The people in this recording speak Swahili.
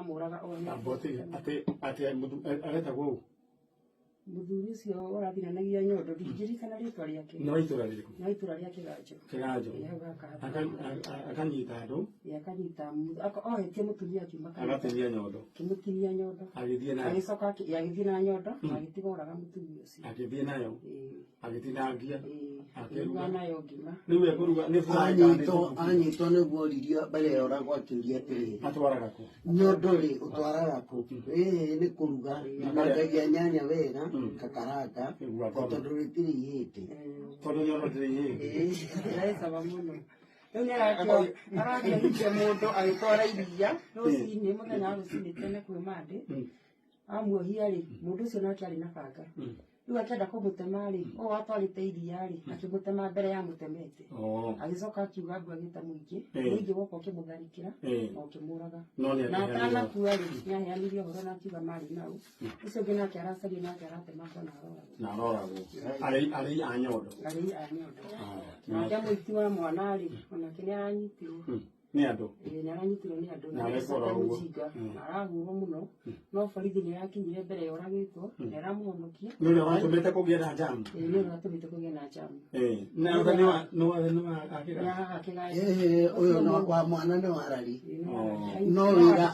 mamuraga ona ati aretagwo muthuri ucio ũrathiranagia nyondo ndingĩririkana rĩtwa rĩake no itura rĩrĩkũ no itura rĩa Kĩganjo akanyita andũ akanyita ohetie mũtumia akiuma agatinia nyondo akĩmũtinia nyondo agĩthiĩ nayo agĩcoka agĩthiĩ na nyondo agĩtiga ũraga mũtumia ũcio agĩthiĩ nayo agĩtinangia akĩruga nayo ngima rĩu ekũruga nĩ anyitwo nĩguo oririo mbere ya ũragwo akĩũria atĩrĩrĩ atwaraga kũ nyondo rĩ ũtwaraga kũ nĩ kũruga nyangagia nyanya wega kakaranga tondũ rĩtirĩ ihĩte tondũ nyondo ndĩrĩ ihĩte ĩraicama mũno rĩu nĩ arakĩhikia mũndũ agĩtwara iria rũcinĩ mũthenya wa rũcinĩ tene kwĩ mandĩ amuohia rĩ mũndũ ũcio nake arĩ na banga rĩu akĩenda kũmũtema rĩ ũũ atwarĩte iria rĩ akĩmũtema mbere ya mũtemete agĩcoka akiuga andũ agĩta mũingĩ mũingĩ woka ũkĩmũtharĩkĩra na ũkĩmũraga na atanakua rĩ nĩaheanirie ũhoro na akiuga marĩ nau ũcio ũngĩ nake aracaria nake aratemangwo na aroragwo arĩ a nyondo nake mũiti wa mwana rĩ onake nĩ aranyitirwo nĩ andũ nĩ aranyitirwo nĩ andũ na agĩcoka mũcinga arahũrwo mũno no borithi nĩ yakinyire mbere ya ũragĩtwo na ĩramũhonokia nĩ ũrĩa watũmĩte kũgĩe na jamu nĩ ũrĩa watũmĩte kũgĩe na jamu ũyũ wa mwana nĩ warari no wĩra